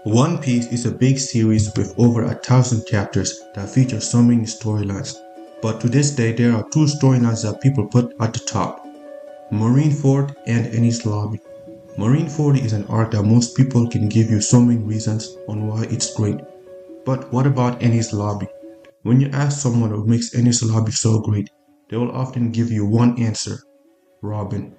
One Piece is a big series with over 1,000 chapters that feature so many storylines. But to this day, there are two storylines that people put at the top: Marineford and Enies Lobby. Marineford is an arc that most people can give you so many reasons on why it's great. But what about Enies Lobby? When you ask someone what makes Enies Lobby so great, they will often give you one answer: Robin.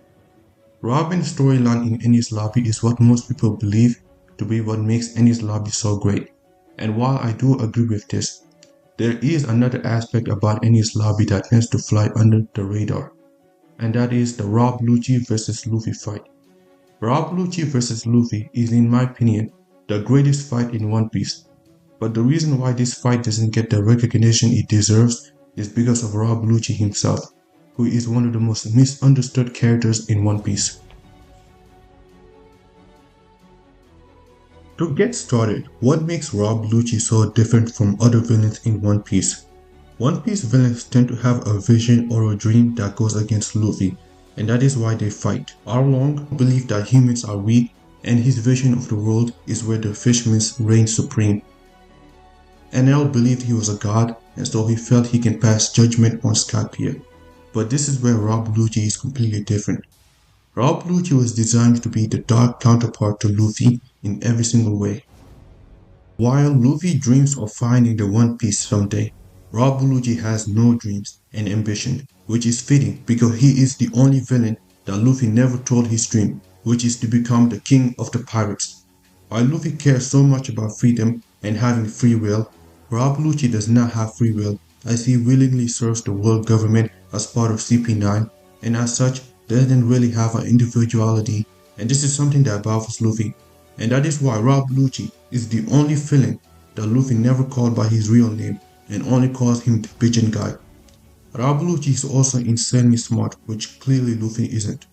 Robin's storyline in Enies Lobby is what most people believe to be what makes Enies Lobby so great. And while I do agree with this, there is another aspect about Enies Lobby that tends to fly under the radar, and that is the Rob Lucci vs Luffy fight. Rob Lucci vs Luffy is, in my opinion, the greatest fight in One Piece. But the reason why this fight doesn't get the recognition it deserves is because of Rob Lucci himself, who is one of the most misunderstood characters in One Piece. To get started, what makes Rob Lucci so different from other villains in One Piece? One Piece villains tend to have a vision or a dream that goes against Luffy, and that is why they fight. Arlong believed that humans are weak, and his vision of the world is where the fishermen reign supreme. Enel believed he was a god, and so he felt he can pass judgment on Skypiea. But this is where Rob Lucci is completely different. Rob Lucci was designed to be the dark counterpart to Luffy in every single way. While Luffy dreams of finding the One Piece someday, Rob Lucci has no dreams and ambition, which is fitting because he is the only villain that Luffy never told his dream, which is to become the king of the pirates. While Luffy cares so much about freedom and having free will, Rob Lucci does not have free will, as he willingly serves the world government as part of CP9, and as such doesn't really have an individuality, and this is something that baffles Luffy. And that is why Rob Lucci is the only villain that Luffy never called by his real name and only calls him the pigeon guy. Rob Lucci is also insanely smart, which clearly Luffy isn't.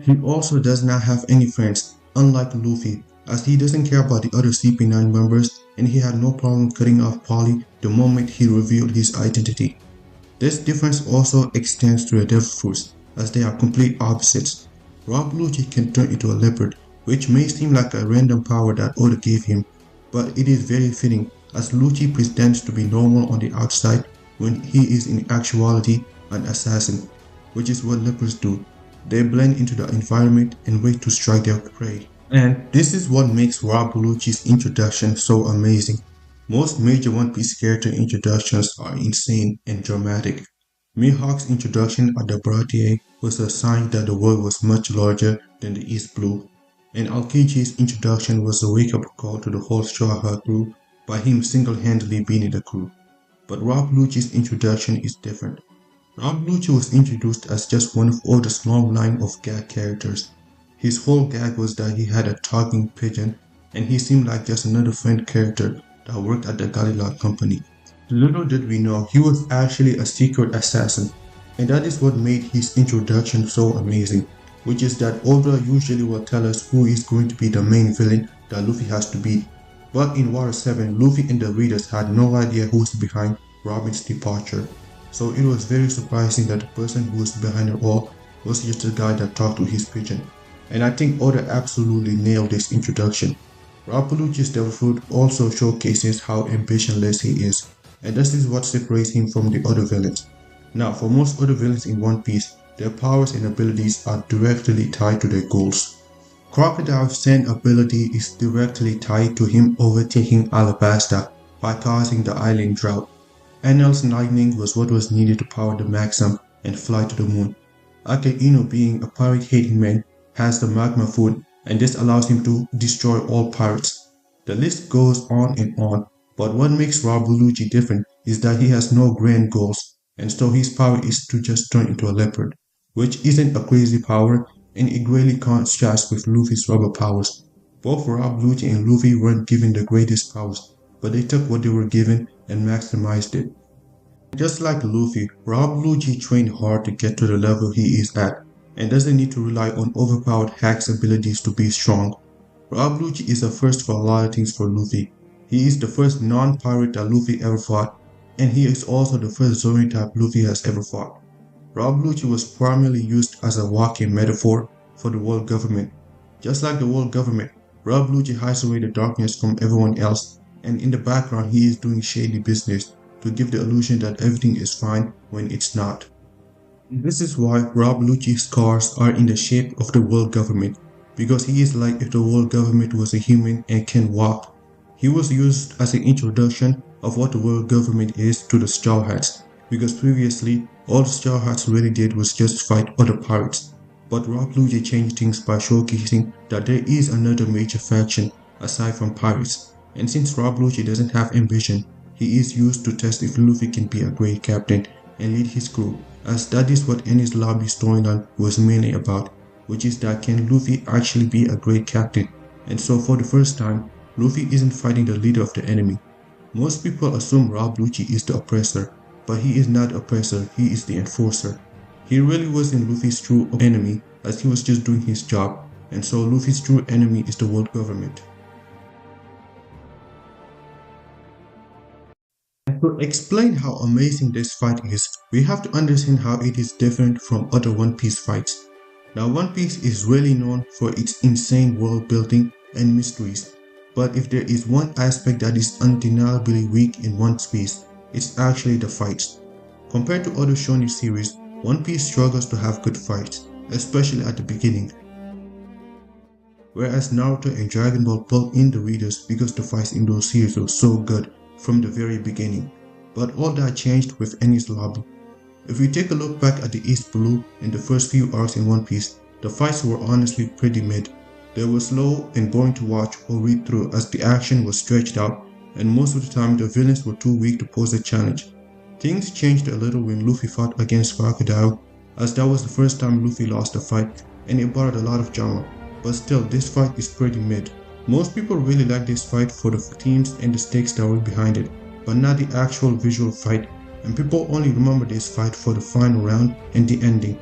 He also does not have any friends, unlike Luffy, as he doesn't care about the other CP9 members, and he had no problem cutting off Polly the moment he revealed his identity. This difference also extends to the Devil Fruits, as they are complete opposites. Rob Lucci can turn into a leopard, which may seem like a random power that Oda gave him, but it is very fitting, as Lucci pretends to be normal on the outside when he is in actuality an assassin, which is what leopards do. They blend into the environment and wait to strike their prey. And this is what makes Rob Lucci's introduction so amazing. Most major One Piece character introductions are insane and dramatic. Mihawk's introduction at the Baratier was a sign that the world was much larger than the East Blue, and Aokichi's introduction was a wake-up call to the whole Straw Hat crew by him single-handedly beating the crew. But Rob Lucci's introduction is different. Rob Lucci was introduced as just one of Oda's long line of gag characters. His whole gag was that he had a talking pigeon, and he seemed like just another friend character that worked at the Galileo company. Little did we know he was actually a secret assassin, and that is what made his introduction so amazing, which is that Oda usually will tell us who is going to be the main villain that Luffy has to beat. But in Water 7, Luffy and the readers had no idea who was behind Robin's departure, so it was very surprising that the person who was behind it all was just the guy that talked to his pigeon. And I think Oda absolutely nailed this introduction. Rob Lucci's Devil Fruit also showcases how ambitionless he is, and this is what separates him from the other villains. Now, for most other villains in One Piece, their powers and abilities are directly tied to their goals. Crocodile's Sand ability is directly tied to him overtaking Alabasta by causing the island drought. Enel's lightning was what was needed to power the Maxim and fly to the moon. Akainu, being a pirate-hating man, has the magma food, and this allows him to destroy all pirates. The list goes on, but what makes Rob Lucci different is that he has no grand goals, and so his power is to just turn into a leopard, which isn't a crazy power, and it greatly contrasts with Luffy's rubber powers. Both Rob Lucci and Luffy weren't given the greatest powers, but they took what they were given and maximized it. Just like Luffy, Rob Lucci trained hard to get to the level he is at, and doesn't need to rely on overpowered hacks abilities to be strong. Rob Lucci is a first for a lot of things for Luffy. He is the first non-pirate that Luffy ever fought, and he is also the first Zoro type Luffy has ever fought. Rob Lucci was primarily used as a walking metaphor for the world government. Just like the world government, Rob Lucci hides away the darkness from everyone else, and in the background he is doing shady business to give the illusion that everything is fine when it's not. This is why Rob Lucci's scars are in the shape of the world government, because he is like if the world government was a human and can walk. He was used as an introduction of what the world government is to the Straw Hats, because previously all the Straw Hats really did was just fight other pirates. But Rob Lucci changed things by showcasing that there is another major faction aside from pirates, and since Rob Lucci doesn't have ambition, he is used to test if Luffy can be a great captain and lead his crew, as that is what Enies Lobby storyline was mainly about, which is that can Luffy actually be a great captain. And so for the first time, Luffy isn't fighting the leader of the enemy. Most people assume Rob Lucci is the oppressor, but he is not the oppressor, he is the enforcer. He really wasn't Luffy's true enemy, as he was just doing his job, and so Luffy's true enemy is the world government. To explain how amazing this fight is, we have to understand how it is different from other One Piece fights. Now One Piece is really known for its insane world building and mysteries, but if there is one aspect that is undeniably weak in One Piece, it's actually the fights. Compared to other shonen series, One Piece struggles to have good fights, especially at the beginning. Whereas Naruto and Dragon Ball pulled in the readers because the fights in those series were so good from the very beginning, but all that changed with Enies Lobby. If we take a look back at the East Blue and the first few arcs in One Piece, the fights were honestly pretty mid. They were slow and boring to watch or read through as the action was stretched out, and most of the time the villains were too weak to pose a challenge. Things changed a little when Luffy fought against Crocodile, as that was the first time Luffy lost a fight, and it brought a lot of drama, but still this fight is pretty mid. Most people really like this fight for the themes and the stakes that were behind it, but not the actual visual fight, and people only remember this fight for the final round and the ending.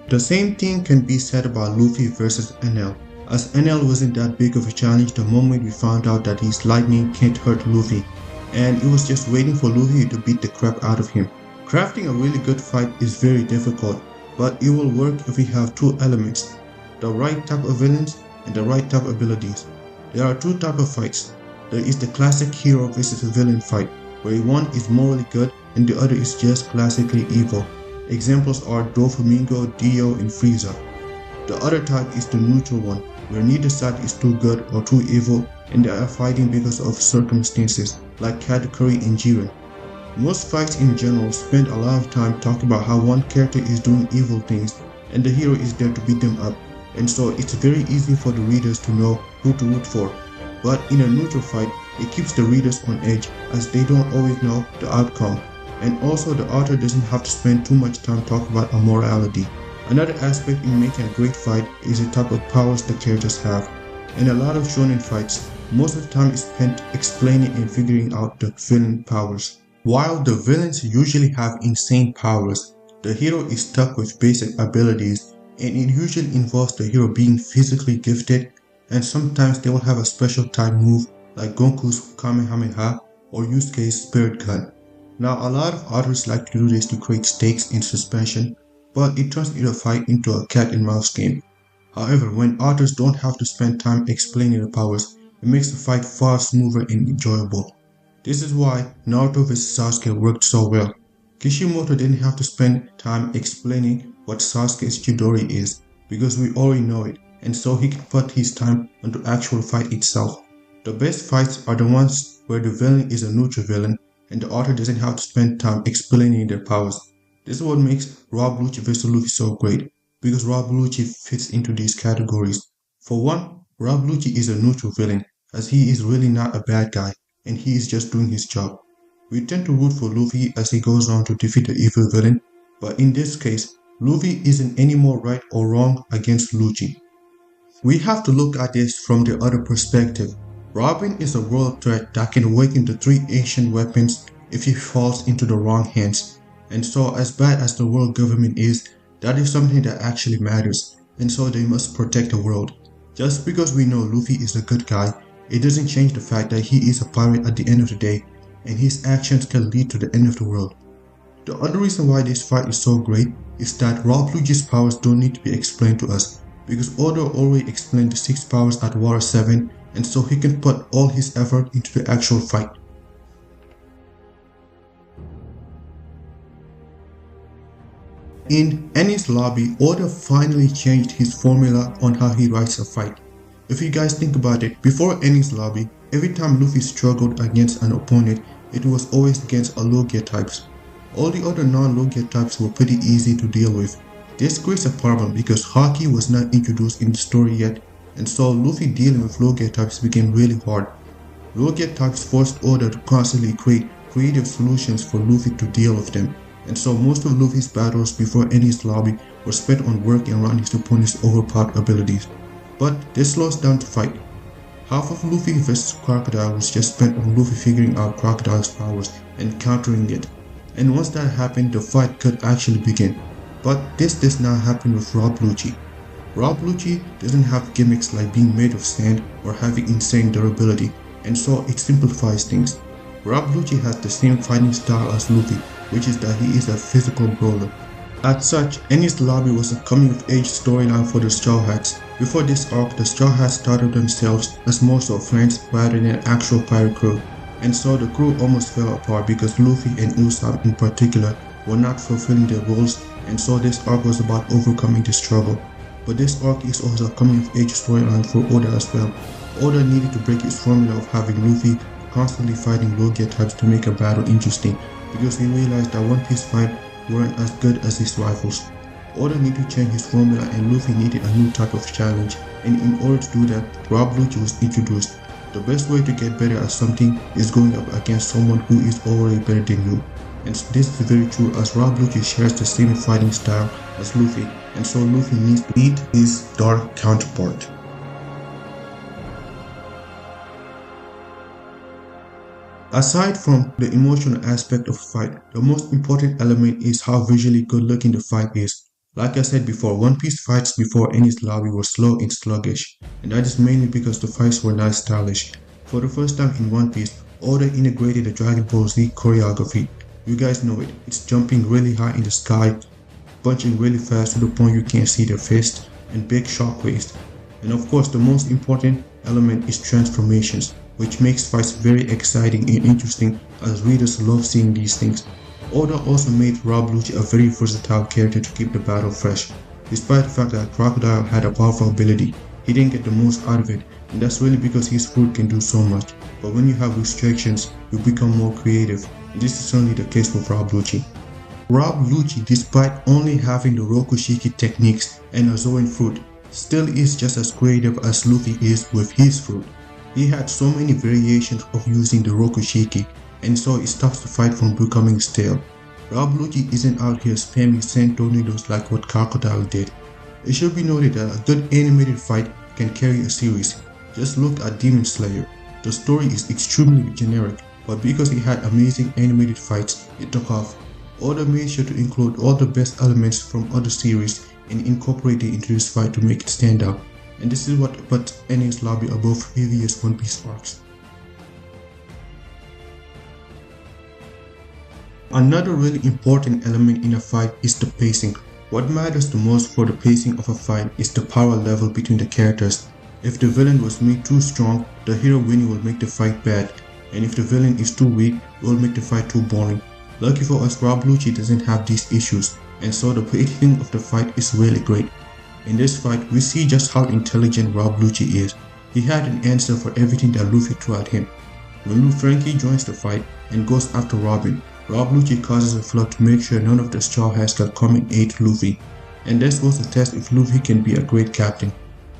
The same thing can be said about Luffy versus NL, as NL wasn't that big of a challenge the moment we found out that his lightning can't hurt Luffy, and it was just waiting for Luffy to beat the crap out of him. Crafting a really good fight is very difficult, but it will work if we have two elements, the right type of villains and the right type of abilities. There are two types of fights. There is the classic hero versus villain fight, where one is morally good and the other is just classically evil. Examples are Doflamingo, Dio, and Frieza. The other type is the neutral one, where neither side is too good or too evil and they are fighting because of circumstances, like Katakuri and Jiren. Most fights in general spend a lot of time talking about how one character is doing evil things and the hero is there to beat them up, and so it's very easy for the readers to know who to root for. But in a neutral fight, it keeps the readers on edge as they don't always know the outcome, and also the author doesn't have to spend too much time talking about morality. Another aspect in making a great fight is the type of powers the characters have. In a lot of shonen fights, most of the time is spent explaining and figuring out the villain powers. While the villains usually have insane powers, the hero is stuck with basic abilities, and it usually involves the hero being physically gifted, and sometimes they will have a special type move like Goku's Kamehameha or Yusuke's Spirit Gun. Now a lot of authors like to do this to create stakes and suspension, but it turns the fight into a cat and mouse game. However, when authors don't have to spend time explaining the powers, it makes the fight far smoother and enjoyable. This is why Naruto vs Sasuke worked so well. Kishimoto didn't have to spend time explaining what Sasuke's Chidori is, because we already know it, and so he can put his time on the actual fight itself. The best fights are the ones where the villain is a neutral villain and the author doesn't have to spend time explaining their powers. This is what makes Rob Lucci vs Luffy so great, because Rob Lucci fits into these categories. For one, Rob Lucci is a neutral villain, as he is really not a bad guy, and he is just doing his job. We tend to root for Luffy as he goes on to defeat the evil villain, but in this case, Luffy isn't any more right or wrong against Lucci. We have to look at this from the other perspective. Robin is a world threat that can awaken the three ancient weapons if he falls into the wrong hands, and so as bad as the world government is, that is something that actually matters, and so they must protect the world. Just because we know Luffy is a good guy, it doesn't change the fact that he is a pirate at the end of the day, and his actions can lead to the end of the world. The other reason why this fight is so great is that Rob Lucci's powers don't need to be explained to us, because Oda already explained the 6 powers at Water 7, and so he can put all his effort into the actual fight. In Enies Lobby, Oda finally changed his formula on how he writes a fight. If you guys think about it, before Enies Lobby, every time Luffy struggled against an opponent, it was always against a low gear types. All the other non-low gear types were pretty easy to deal with. This creates a problem because Haki was not introduced in the story yet, and so Luffy dealing with low gear types became really hard. Low gear types forced Oda to constantly create creative solutions for Luffy to deal with them, and so most of Luffy's battles before Enies Lobby were spent on working around his opponent's overpowered abilities. But this slows down the fight. Half of Luffy vs Crocodile was just spent on Luffy figuring out Crocodile's powers and countering it, and once that happened, the fight could actually begin. But this does not happen with Rob Lucci. Rob Lucci doesn't have gimmicks like being made of sand or having insane durability, and so it simplifies things. Rob Lucci has the same fighting style as Luffy, which is that he is a physical brawler. As such, Enies Lobby was a coming-of-age storyline for the Straw Hats. Before this arc, the Straw Hats started themselves as more so friends rather than an actual pirate crew, and so the crew almost fell apart because Luffy and Usopp in particular were not fulfilling their roles, and so this arc was about overcoming the struggle. But this arc is also a coming-of-age storyline for Oda as well. Oda needed to break his formula of having Luffy constantly fighting low gear types to make a battle interesting, because he realized that One Piece fights weren't as good as his rivals. Oda needed to change his formula and Luffy needed a new type of challenge, and in order to do that, Rob Lucci was introduced. The best way to get better at something is going up against someone who is already better than you. And this is very true as Rob Lucci shares the same fighting style as Luffy, and so Luffy needs to beat his dark counterpart. Aside from the emotional aspect of the fight, the most important element is how visually good looking the fight is. Like I said before, One Piece fights before Enies Lobby were slow and sluggish, and that is mainly because the fights were not stylish. For the first time in One Piece, Oda integrated the Dragon Ball Z choreography. You guys know it, it's jumping really high in the sky, punching really fast to the point you can't see their fist, and big shockwaves. And of course, the most important element is transformations, which makes fights very exciting and interesting as readers love seeing these things. Oda also made Rob Lucci a very versatile character to keep the battle fresh. Despite the fact that Crocodile had a powerful ability, he didn't get the most out of it, and that's really because his fruit can do so much. But when you have restrictions, you become more creative, and this is certainly the case with Rob Lucci. Rob Lucci, despite only having the Rokushiki techniques and a Zoan fruit, still is just as creative as Luffy is with his fruit. He had so many variations of using the Rokushiki, and so it stops the fight from becoming stale. Rob Lucci isn't out here spamming sand tornadoes like what Crocodile did. It should be noted that a good animated fight can carry a series. Just look at Demon Slayer. The story is extremely generic, but because it had amazing animated fights, it took off. Oda made sure to include all the best elements from other series and incorporate it into this fight to make it stand out. And this is what put Enies Lobby above previous One Piece arcs. Another really important element in a fight is the pacing. What matters the most for the pacing of a fight is the power level between the characters. If the villain was made too strong, the hero winning will make the fight bad, and if the villain is too weak, it will make the fight too boring. Lucky for us, Rob Lucci doesn't have these issues, and so the pacing of the fight is really great. In this fight, we see just how intelligent Rob Lucci is. He had an answer for everything that Luffy threw at him. When Frankie joins the fight and goes after Robin, Rob Lucci causes a flood to make sure none of the Straw Hats can come and aid Luffy. And this was a test if Luffy can be a great captain.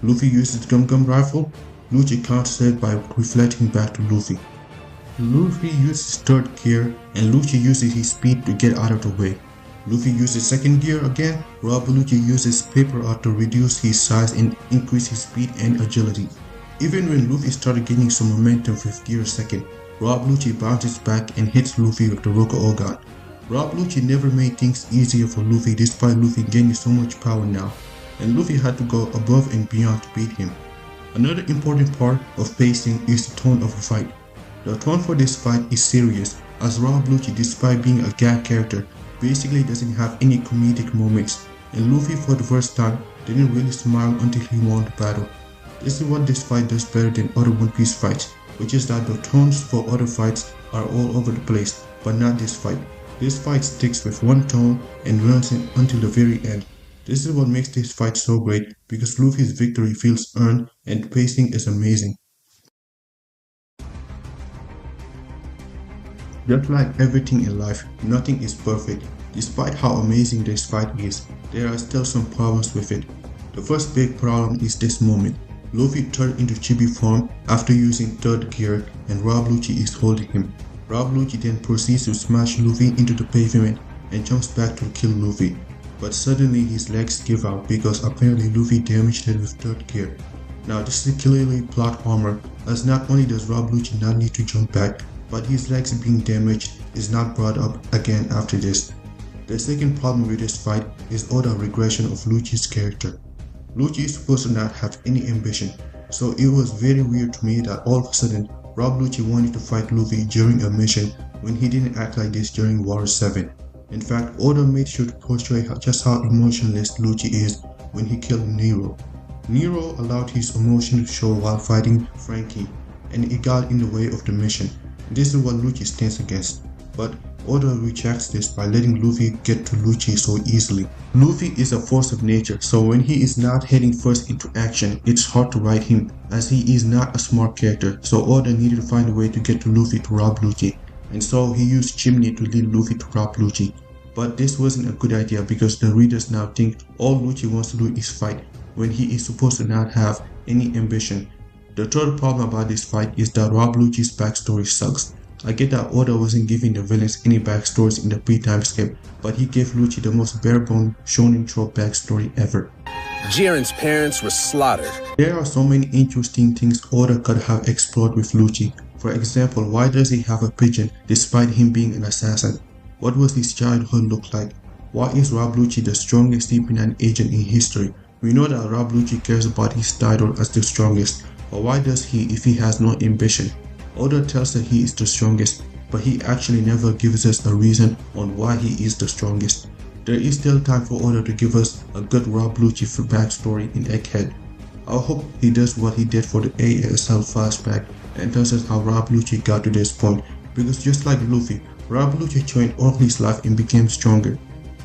Luffy uses the Gum Gum rifle, Lucci counters it by reflecting back to Luffy. Luffy uses third gear and Lucci uses his speed to get out of the way. Luffy uses second gear again, Rob Lucci uses paper art to reduce his size and increase his speed and agility. Even when Luffy started gaining some momentum with gear second, Rob Lucci bounces back and hits Luffy with the Rokugan. Rob Lucci never made things easier for Luffy despite Luffy gaining so much power now, and Luffy had to go above and beyond to beat him. Another important part of pacing is the tone of a fight. The tone for this fight is serious, as Rob Lucci, despite being a gag character, basically doesn't have any comedic moments, and Luffy for the first time didn't really smile until he won the battle. This is what this fight does better than other One Piece fights, which is that the tones for other fights are all over the place, but not this fight. This fight sticks with one tone and runs it until the very end. This is what makes this fight so great, because Luffy's victory feels earned and the pacing is amazing. Just like everything in life, nothing is perfect. Despite how amazing this fight is, there are still some problems with it. The first big problem is this moment. Luffy turned into Chibi form after using third gear and Rob Lucci is holding him. Rob Lucci then proceeds to smash Luffy into the pavement and jumps back to kill Luffy. But suddenly his legs give out because apparently Luffy damaged it with third gear. Now this is clearly plot armor, as not only does Rob Lucci not need to jump back, but his legs being damaged is not brought up again after this. The second problem with this fight is all the regression of Lucci's character. Lucci is supposed to not have any ambition, so it was very weird to me that all of a sudden Rob Lucci wanted to fight Luffy during a mission when he didn't act like this during War 7. In fact, Oda made sure to portray just how emotionless Lucci is when he killed Nero. Nero allowed his emotion to show while fighting Frankie, and it got in the way of the mission. This is what Lucci stands against, but Oda rejects this by letting Luffy get to Lucci so easily. Luffy is a force of nature, so when he is not heading first into action, it's hard to write him, as he is not a smart character, so Oda needed to find a way to get to Luffy to rob Lucci, and so he used Chimney to lead Luffy to rob Lucci. But this wasn't a good idea because the readers now think all Lucci wants to do is fight, when he is supposed to not have any ambition. The third problem about this fight is that Rob Lucci's backstory sucks. I get that Oda wasn't giving the villains any backstories in the pre-time skip, but he gave Lucci the most bare-bone shonen trope backstory ever. Jiren's parents were slaughtered. There are so many interesting things Oda could have explored with Lucci. For example, why does he have a pigeon despite him being an assassin? What was his childhood look like? Why is Rob Lucci the strongest CP9 agent in history? We know that Rob Lucci cares about his title as the strongest, but why does he if he has no ambition? Oda tells that he is the strongest, but he actually never gives us a reason on why he is the strongest. There is still time for Oda to give us a good Rob Lucci backstory in Egghead. I hope he does what he did for the ASL flashback and tells us how Rob Lucci got to this point, because just like Luffy, Rob Lucci trained all his life and became stronger.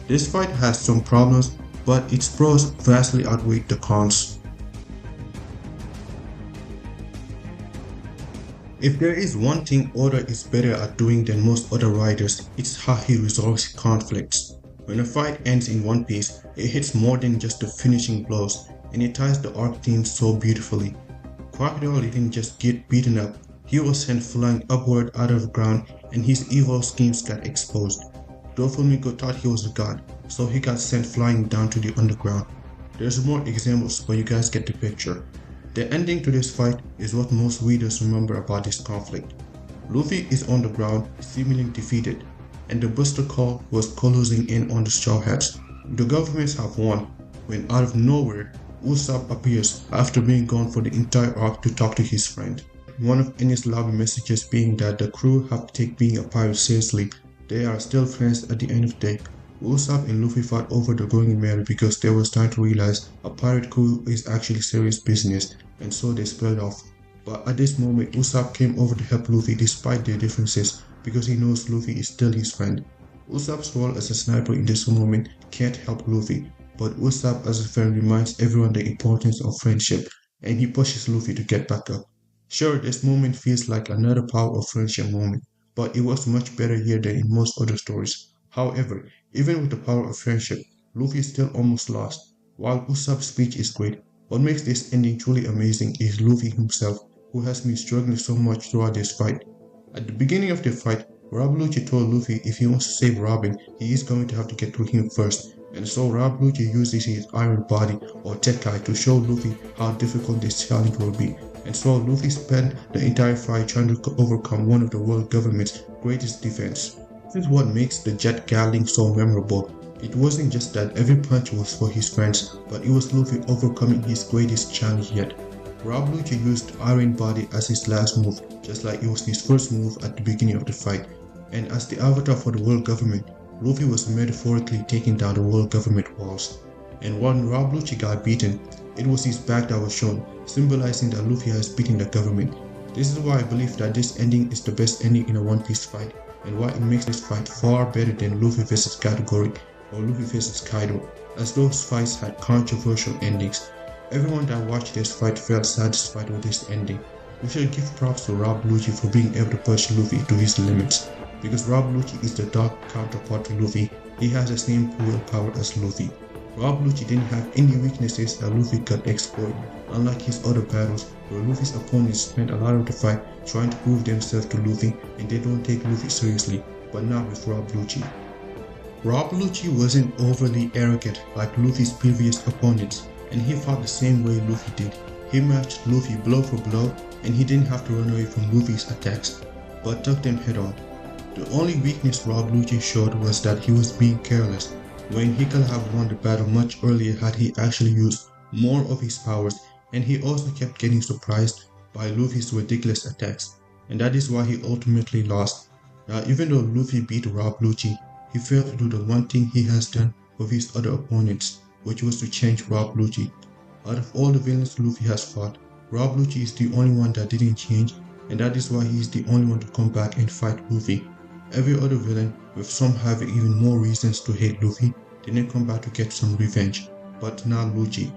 This fight has some problems, but its pros vastly outweigh the cons. If there is one thing Oda is better at doing than most other writers, it's how he resolves conflicts. When a fight ends in One Piece, it hits more than just the finishing blows, and it ties the arc themes so beautifully. Crocodile didn't just get beaten up, he was sent flying upward out of the ground and his evil schemes got exposed. Doflamingo thought he was a god, so he got sent flying down to the underground. There's more examples, but you guys get the picture. The ending to this fight is what most readers remember about this conflict. Luffy is on the ground, seemingly defeated, and the Buster Call was closing in on the Straw Hats. The governments have won, when out of nowhere, Usopp appears after being gone for the entire arc to talk to his friend. One of Enies' lobby messages being that the crew have to take being a pirate seriously. They are still friends at the end of the day. Usopp and Luffy fought over the going merry because they were starting to realize a pirate crew is actually serious business, and so they split off. But at this moment, Usopp came over to help Luffy despite their differences because he knows Luffy is still his friend. Usopp's role as a sniper in this moment can't help Luffy, but Usopp as a friend reminds everyone the importance of friendship, and he pushes Luffy to get back up. Sure, this moment feels like another power of friendship moment, but it was much better here than in most other stories. However, even with the power of friendship, Luffy still almost lost. While Usopp's speech is great, what makes this ending truly amazing is Luffy himself, who has been struggling so much throughout this fight. At the beginning of the fight, Rob Lucci told Luffy if he wants to save Robin, he is going to have to get through him first, and so Rob Lucci uses his iron body or Tekai to show Luffy how difficult this challenge will be, and so Luffy spent the entire fight trying to overcome one of the world government's greatest defense. This is what makes the Jet Gatling so memorable. It wasn't just that every punch was for his friends, but it was Luffy overcoming his greatest challenge yet. Rob Lucci used Iron Body as his last move, just like it was his first move at the beginning of the fight. And as the avatar for the world government, Luffy was metaphorically taking down the world government walls. And when Rob Lucci got beaten, it was his back that was shown, symbolizing that Luffy has beaten the government. This is why I believe that this ending is the best ending in a One Piece fight, and why it makes this fight far better than Luffy vs Kategori or Luffy vs Kaido, as those fights had controversial endings. Everyone that watched this fight felt satisfied with this ending. We should give props to Rob Lucci for being able to push Luffy to his limits, because Rob Lucci is the dark counterpart to Luffy. He has the same willpower as Luffy. Rob Lucci didn't have any weaknesses that Luffy could exploit, unlike his other battles where Luffy's opponents spent a lot of the fight trying to prove themselves to Luffy and they don't take Luffy seriously, but not with Rob Lucci. Rob Lucci wasn't overly arrogant like Luffy's previous opponents, and he fought the same way Luffy did. He matched Luffy blow for blow, and he didn't have to run away from Luffy's attacks, but took them head on. The only weakness Rob Lucci showed was that he was being careless, when he could have won the battle much earlier had he actually used more of his powers, and he also kept getting surprised by Luffy's ridiculous attacks, and that is why he ultimately lost. Now, even though Luffy beat Rob Lucci, he failed to do the one thing he has done with his other opponents, which was to change Rob Lucci. Out of all the villains Luffy has fought, Rob Lucci is the only one that didn't change, and that is why he is the only one to come back and fight Luffy. Every other villain, with some having even more reasons to hate Luffy, didn't come back to get some revenge, but not Lucci.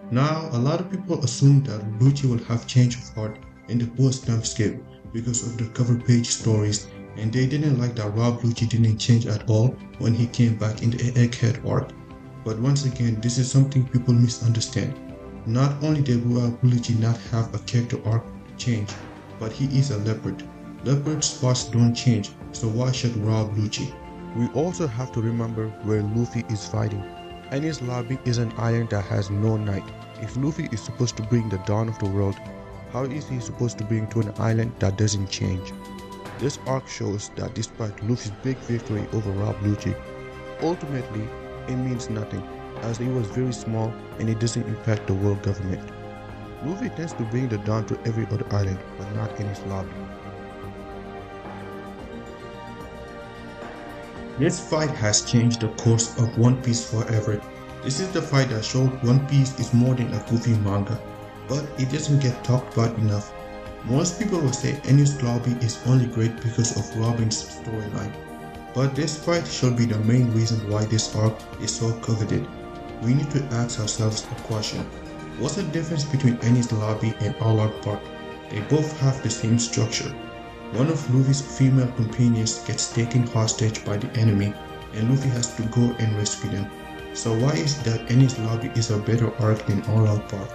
Now, a lot of people assume that Lucci will have change of heart in the post-time skip because of the cover page stories, and they didn't like that Rob Lucci didn't change at all when he came back in the Egghead arc. But once again, this is something people misunderstand. Not only did Rob Lucci not have a character arc to change, but he is a leopard. Leopard spots don't change, so why should Rob Lucci? We also have to remember where Luffy is fighting. Enies Lobby is an island that has no night. If Luffy is supposed to bring the dawn of the world, how is he supposed to bring to an island that doesn't change? This arc shows that despite Luffy's big victory over Rob Lucci, ultimately it means nothing, as it was very small and it doesn't impact the world government. Luffy tends to bring the dawn to every other island, but not Enies Lobby. This fight has changed the course of One Piece forever. This is the fight that showed One Piece is more than a goofy manga, but it doesn't get talked about enough. Most people will say Enies Lobby is only great because of Robin's storyline, but this fight should be the main reason why this arc is so coveted. We need to ask ourselves a question. What's the difference between Enies Lobby and All Out Park? They both have the same structure. One of Luffy's female companions gets taken hostage by the enemy, and Luffy has to go and rescue them. So why is it that Enies Lobby is a better arc than All Out Park?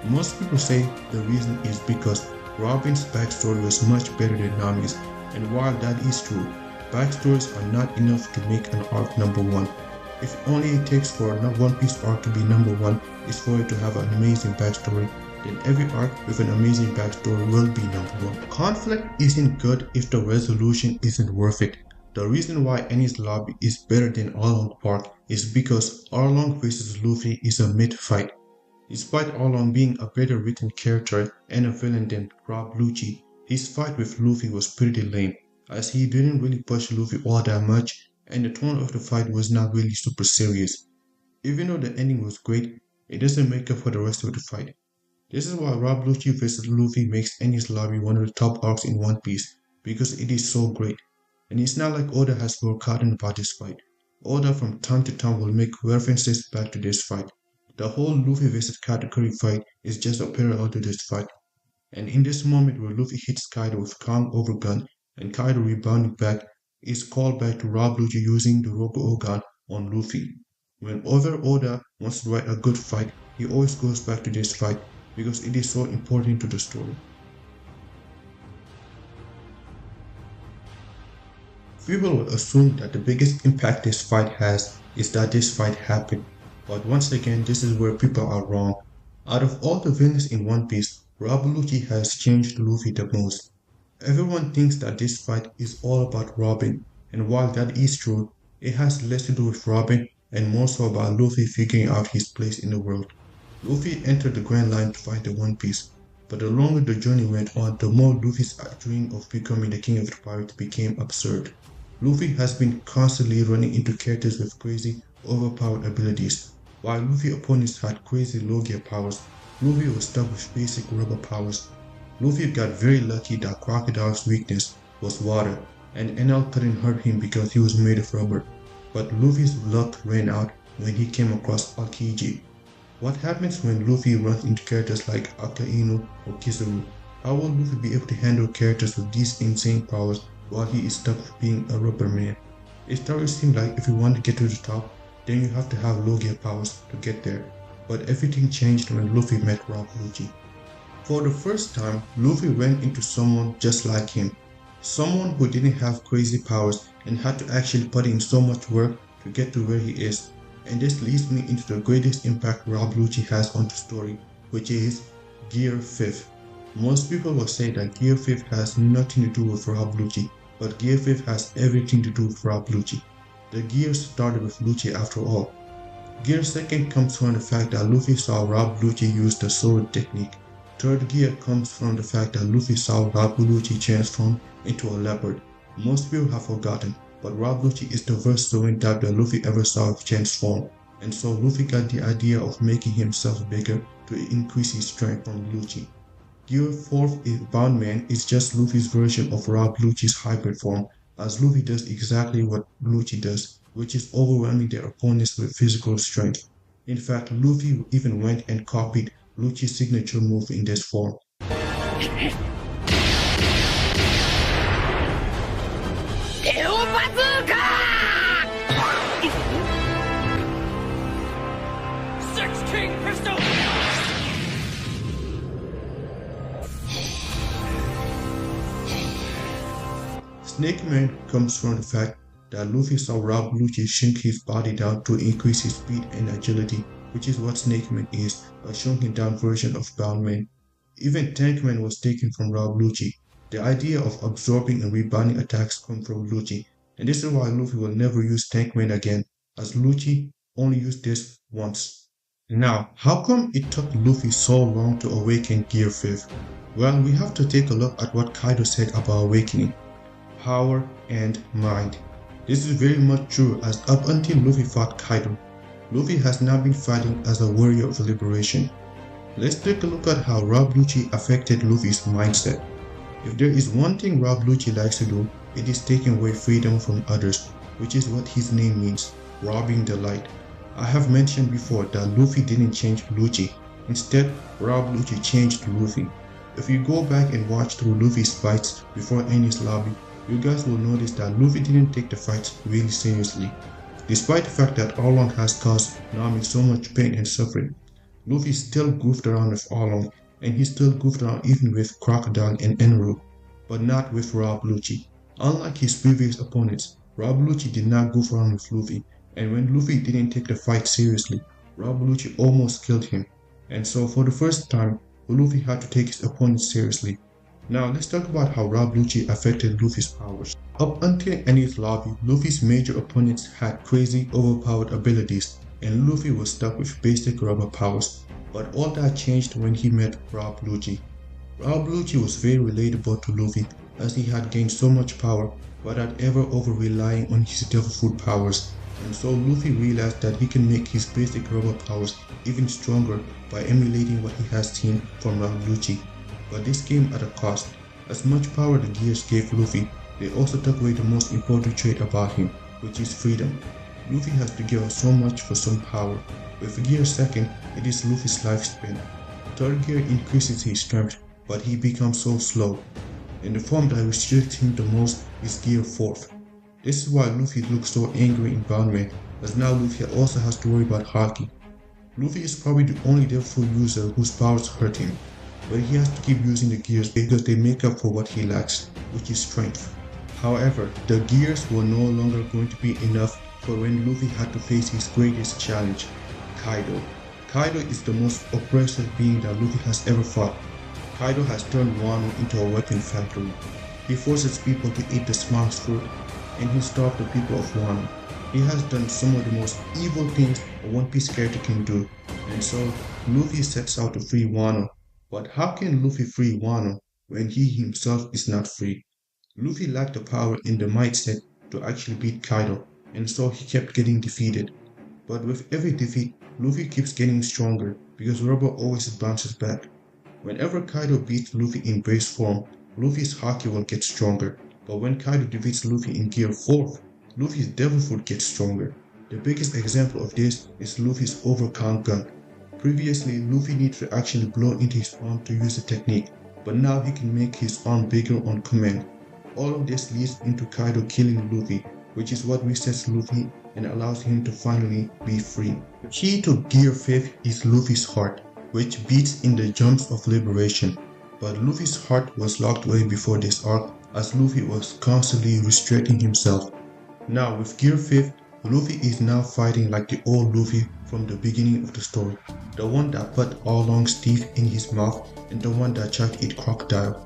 Most people say the reason is because Robin's backstory was much better than Nami's, and while that is true, backstories are not enough to make an arc number one. If only it takes for a One Piece arc to be number one is for it to have an amazing backstory, then every arc with an amazing backstory will be number one. Conflict isn't good if the resolution isn't worth it. The reason why Enies Lobby is better than Arlong Park is because Arlong vs Luffy is a mid-fight. Despite Arlong being a better written character and a villain than Rob Lucci, his fight with Luffy was pretty lame, as he didn't really push Luffy all that much, and the tone of the fight was not really super serious. Even though the ending was great, it doesn't make up for the rest of the fight. This is why Rob Lucci vs Luffy makes Enies Lobby one of the top arcs in One Piece, because it is so great. And it's not like Oda has forgotten about this fight. Oda from time to time will make references back to this fight. The whole Luffy vs Katakuri fight is just a parallel to this fight. And in this moment where Luffy hits Kaido with Kong Overgun and Kaido rebounding back, is called back to Rob Lucci using the Robo Ogan on Luffy. Whenever Oda wants to write a good fight, he always goes back to this fight because it is so important to the story. People will assume that the biggest impact this fight has is that this fight happened, but once again this is where people are wrong. Out of all the villains in One Piece, Rob Lucci has changed Luffy the most. Everyone thinks that this fight is all about Robin, and while that is true, it has less to do with Robin and more so about Luffy figuring out his place in the world. Luffy entered the Grand Line to find the One Piece, but the longer the journey went on, the more Luffy's dream of becoming the king of the pirates became absurd. Luffy has been constantly running into characters with crazy, overpowered abilities. While Luffy's opponents had crazy Logia powers, Luffy was stuck with basic rubber powers. Luffy got very lucky that Crocodile's weakness was water, and Enel couldn't hurt him because he was made of rubber. But Luffy's luck ran out when he came across Aokiji. What happens when Luffy runs into characters like Akainu or Kizaru? How will Luffy be able to handle characters with these insane powers while he is stuck with being a rubber man? It started to seem like if you want to get to the top, then you have to have Logia powers to get there. But everything changed when Luffy met Rob Lucci. For the first time, Luffy ran into someone just like him. Someone who didn't have crazy powers and had to actually put in so much work to get to where he is. And this leads me into the greatest impact Rob Lucci has on the story, which is Gear 5th. Most people will say that Gear 5th has nothing to do with Rob Lucci, but Gear 5th has everything to do with Rob Lucci. The gears started with Lucci after all. Gear 2nd comes from the fact that Luffy saw Rob Lucci use the sword technique. Third gear comes from the fact that Luffy saw Rob Lucci transform into a leopard. Most people have forgotten, but Rob Lucci is the first sewing type that Luffy ever saw transform, and so Luffy got the idea of making himself bigger to increase his strength from Lucci. Gear 4th is Boundman is just Luffy's version of Rob Lucci's hybrid form, as Luffy does exactly what Lucci does, which is overwhelming their opponents with physical strength. In fact, Luffy even went and copied Lucci's signature move in this form. Snake Man comes from the fact that Luffy saw Rob Lucci shrink his body down to increase his speed and agility, which is what Snake Man is, a shrunken down version of Boundman. Even Tank Man was taken from Rob Lucci. The idea of absorbing and rebounding attacks come from Lucci, and this is why Luffy will never use Tank Man again, as Lucci only used this once. Now, how come it took Luffy so long to awaken Gear 5th? Well, we have to take a look at what Kaido said about awakening. Power and mind. This is very much true, as up until Luffy fought Kaido, Luffy has not been fighting as a warrior of liberation. Let's take a look at how Rob Lucci affected Luffy's mindset. If there is one thing Rob Lucci likes to do, it is taking away freedom from others, which is what his name means, robbing the light. I have mentioned before that Luffy didn't change Lucci. Instead, Rob Lucci changed Luffy. If you go back and watch through Luffy's fights before Enies Lobby, you guys will notice that Luffy didn't take the fights really seriously. Despite the fact that Arlong has caused Nami so much pain and suffering, Luffy still goofed around with Arlong, and he still goofed around even with Crocodile and Enru, but not with Rob Lucci. Unlike his previous opponents, Rob Lucci did not goof around with Luffy, and when Luffy didn't take the fight seriously, Rob Lucci almost killed him, and so for the first time, Luffy had to take his opponents seriously. Now let's talk about how Rob Lucci affected Luffy's powers. Up until Enies Lobby, Luffy's major opponents had crazy overpowered abilities, and Luffy was stuck with basic rubber powers. But all that changed when he met Rob Lucci. Rob Lucci was very relatable to Luffy, as he had gained so much power without ever over-relying on his devil fruit powers, and so Luffy realized that he can make his basic rubber powers even stronger by emulating what he has seen from Rob Lucci. But this came at a cost. As much power the gears gave Luffy, they also took away the most important trait about him, which is freedom. Luffy has to give up so much for some power. With Gear 2nd, it is Luffy's lifespan. Third gear increases his strength, but he becomes so slow. And the form that restricts him the most is Gear 4th. This is why Luffy looks so angry in Boundman, as now Luffy also has to worry about Haki. Luffy is probably the only devil fruit user whose powers hurt him, but he has to keep using the gears because they make up for what he lacks, which is strength. However, the gears were no longer going to be enough for when Luffy had to face his greatest challenge, Kaido. Kaido is the most oppressive being that Luffy has ever fought. Kaido has turned Wano into a weapon factory. He forces people to eat the smallest fruit, and he starved the people of Wano. He has done some of the most evil things a One Piece character can do, and so Luffy sets out to free Wano. But how can Luffy free Wano when he himself is not free? Luffy lacked the power and the mindset to actually beat Kaido, and so he kept getting defeated. But with every defeat, Luffy keeps getting stronger because rubber always bounces back. Whenever Kaido beats Luffy in base form, Luffy's Haki will get stronger, but when Kaido defeats Luffy in Gear 4, Luffy's Devil Fruit gets stronger. The biggest example of this is Luffy's overcount gun. Previously, Luffy needed to actually blow into his palm to use the technique, but now he can make his arm bigger on command. All of this leads into Kaido killing Luffy, which is what resets Luffy and allows him to finally be free. The key to Gear 5 is Luffy's heart, which beats in the jumps of liberation, but Luffy's heart was locked away before this arc as Luffy was constantly restricting himself. Now with Gear 5, Luffy is now fighting like the old Luffy from the beginning of the story, the one that put Arlong's teeth in his mouth and the one that tried to eat crocodile.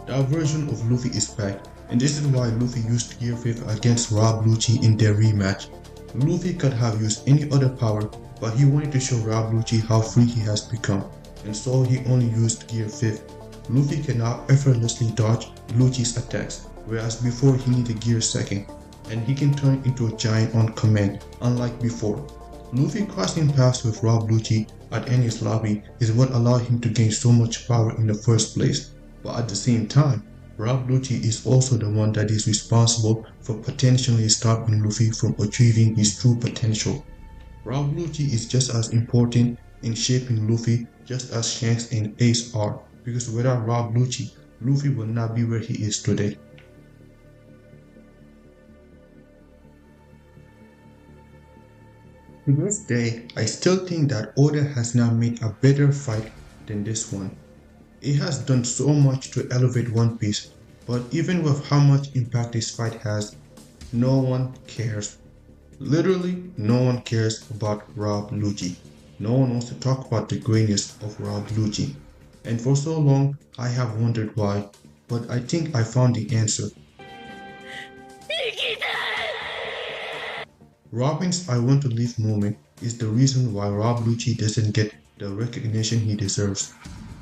That version of Luffy is back, and this is why Luffy used Gear 5 against Rob Lucci in their rematch. Luffy could have used any other power, but he wanted to show Rob Lucci how free he has become, and so he only used Gear 5. Luffy can now effortlessly dodge Lucci's attacks, whereas before he needed Gear 2nd, and he can turn into a giant on command, unlike before. Luffy crossing paths with Rob Lucci at Enies Lobby is what allowed him to gain so much power in the first place, but at the same time, Rob Lucci is also the one that is responsible for potentially stopping Luffy from achieving his true potential. Rob Lucci is just as important in shaping Luffy just as Shanks and Ace are, because without Rob Lucci, Luffy will not be where he is today. To this day, I still think that Oda has now made a better fight than this one. It has done so much to elevate One Piece, but even with how much impact this fight has, no one cares. Literally, no one cares about Rob Lucci. No one wants to talk about the greatness of Rob Lucci. And for so long, I have wondered why, but I think I found the answer. Robin's I want to leave moment is the reason why Rob Lucci doesn't get the recognition he deserves.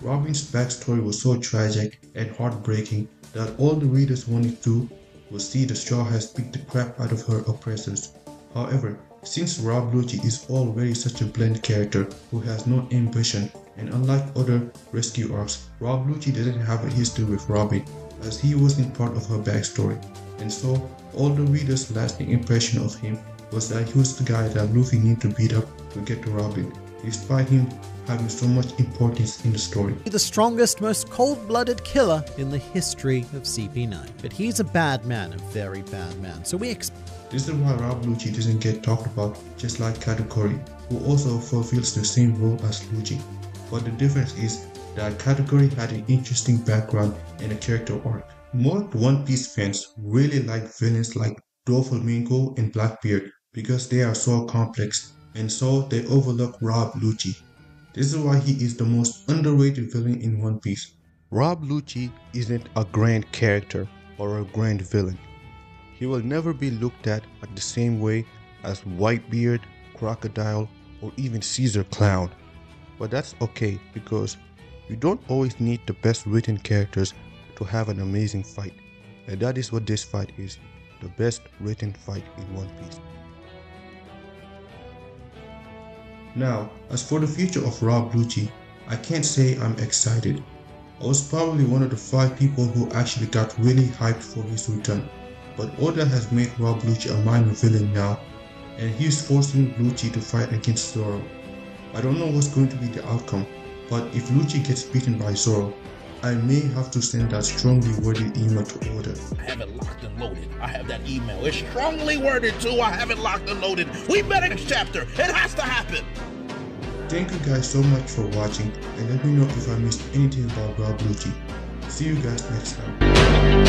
Robin's backstory was so tragic and heartbreaking that all the readers wanted to was see the Straw Hats beat the crap out of her oppressors. However, since Rob Lucci is already such a bland character who has no ambition, and unlike other rescue arcs, Rob Lucci didn't have a history with Robin as he wasn't part of her backstory, and so all the readers' lasting impression of him was that he was the guy that Luffy needed to beat up to get to Robin, despite him having so much importance in the story. The strongest, most cold-blooded killer in the history of CP9. But he's a bad man, a very bad man, so This is why Rob Lucci doesn't get talked about, just like Katakuri, who also fulfills the same role as Lucci. But the difference is that Katakuri had an interesting background and a character arc. Most One Piece fans really like villains like Doflamingo and Blackbeard because they are so complex, and so they overlook Rob Lucci. This is why he is the most underrated villain in One Piece. Rob Lucci isn't a grand character or a grand villain. He will never be looked at the same way as Whitebeard, Crocodile, or even Caesar Clown. But that's okay because you don't always need the best written characters to have an amazing fight. And that is what this fight is, the best written fight in One Piece. Now, as for the future of Rob Lucci, I can't say I'm excited. I was probably one of the 5 people who actually got really hyped for his return, but Oda has made Rob Lucci a minor villain now, and he's forcing Lucci to fight against Zoro. I don't know what's going to be the outcome, but if Lucci gets beaten by Zoro, I may have to send that strongly worded email to Oda. I have it locked and loaded. I have that email. It's strongly worded too. I have it locked and loaded. We better next chapter. It has to happen. Thank you guys so much for watching, and let me know if I missed anything about Rob Lucci. See you guys next time.